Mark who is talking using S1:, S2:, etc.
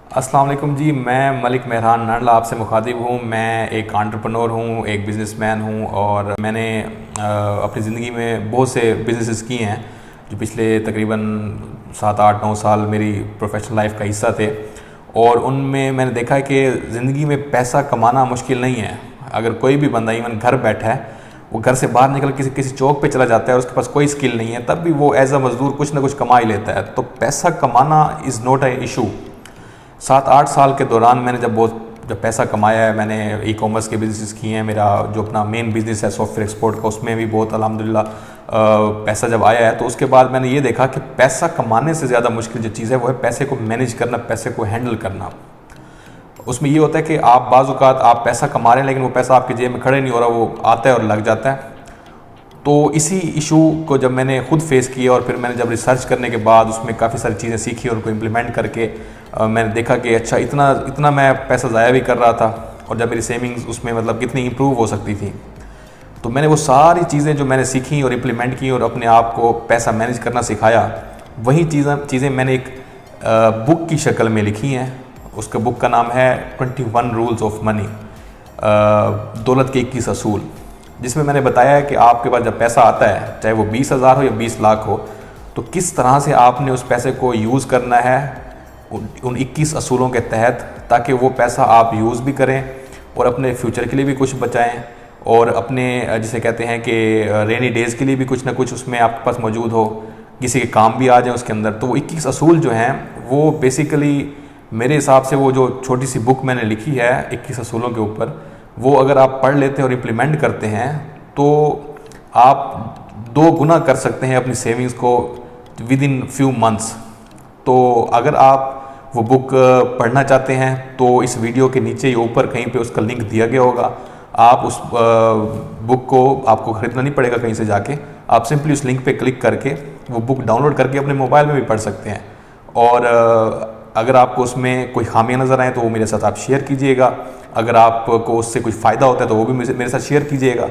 S1: السلام علیکم جی، میں ملک مہران نرلا آپ سے مخاطب ہوں۔ میں ایک انٹرپرنور ہوں، ایک بزنس مین ہوں، اور میں نے اپنی زندگی میں بہت سے بزنسز کیے ہیں جو پچھلے تقریباً 7 8 9 سال میری پروفیشنل لائف کا حصہ تھے، اور ان میں نے دیکھا ہے کہ زندگی میں پیسہ کمانا مشکل نہیں ہے۔ اگر کوئی بھی بندہ ایون گھر بیٹھا ہے، وہ گھر سے باہر نکل کسی چوک پہ چلا جاتا ہے اور اس کے پاس کوئی اسکل نہیں ہے، تب بھی وہ ایز اے مزدور کچھ نہ کچھ کما ہی لیتا ہے۔ تو پیسہ کمانا از ناٹ اے ایشو۔ 7 8 سال کے دوران میں نے جب پیسہ کمایا ہے، میں نے ای کامرس کے بزنسز کیے ہیں۔ میرا جو اپنا مین بزنس ہے سافٹ ویئر ایکسپورٹ کا، اس میں بھی بہت الحمدللہ پیسہ جب آیا ہے، تو اس کے بعد میں نے یہ دیکھا کہ پیسہ کمانے سے زیادہ مشکل جو چیز ہے وہ ہے پیسے کو مینیج کرنا، پیسے کو ہینڈل کرنا۔ اس میں یہ ہوتا ہے کہ آپ بعض اوقات آپ پیسہ کما رہے ہیں لیکن وہ پیسہ آپ کے جیب میں کھڑے نہیں ہو رہا، وہ آتا ہے اور لگ جاتا ہے۔ تو اسی ایشو کو جب میں نے خود فیس کیا، اور پھر میں نے جب ریسرچ کرنے کے بعد اس میں کافی ساری چیزیں سیکھی اور ان کو امپلیمنٹ کر کے میں نے دیکھا کہ اچھا اتنا میں پیسہ ضائع بھی کر رہا تھا، اور جب میری سیونگز اس میں مطلب کتنی امپروو ہو سکتی تھی۔ تو میں نے وہ ساری چیزیں جو میں نے سیکھیں اور امپلیمنٹ کی اور اپنے آپ کو پیسہ مینیج کرنا سکھایا، وہی چیزیں میں نے ایک بک کی شکل میں لکھی ہیں۔ اس کا بک کا نام ہے 21 رولز آف منی، دولت کے 21 اصول، جس میں نے بتایا ہے کہ آپ کے پاس جب پیسہ آتا ہے، چاہے وہ 20,000 ہو یا 20 لاکھ ہو، تو کس طرح سے آپ نے اس پیسے کو یوز کرنا ہے ان 21 اصولوں کے تحت، تاکہ وہ پیسہ آپ یوز بھی کریں اور اپنے فیوچر کے لیے بھی کچھ بچائیں، اور اپنے جسے کہتے ہیں کہ رینی ڈیز کے لیے بھی کچھ نہ کچھ اس میں آپ کے پاس موجود ہو، کسی کے کام بھی آ جائیں اس کے اندر۔ تو وہ 21 اصول جو ہیں وہ بیسیکلی میرے حساب سے وہ جو چھوٹی سی بک میں نے لکھی ہے 21 اصولوں کے اوپر، وہ اگر آپ پڑھ لیتے ہیں اور امپلیمنٹ کرتے ہیں تو آپ 2 گنا کر سکتے ہیں اپنی سیونگز کو ود ان فیو منتھس۔ تو اگر آپ وہ بک پڑھنا چاہتے ہیں تو اس ویڈیو کے نیچے یا اوپر کہیں پہ اس کا لنک دیا گیا ہوگا۔ آپ اس بک کو آپ کو خریدنا نہیں پڑے گا کہیں سے جا کے، آپ سمپلی اس لنک پہ کلک کر کے وہ بک ڈاؤن لوڈ کر کے اپنے موبائل میں بھی پڑھ سکتے ہیں۔ اور اگر آپ کو اس میں کوئی خامیاں نظر آئیں تو وہ میرے ساتھ آپ شیئر کیجئے گا۔ اگر آپ کو اس سے کچھ فائدہ ہوتا ہے تو وہ بھی میرے ساتھ شیئر کیجئے گا۔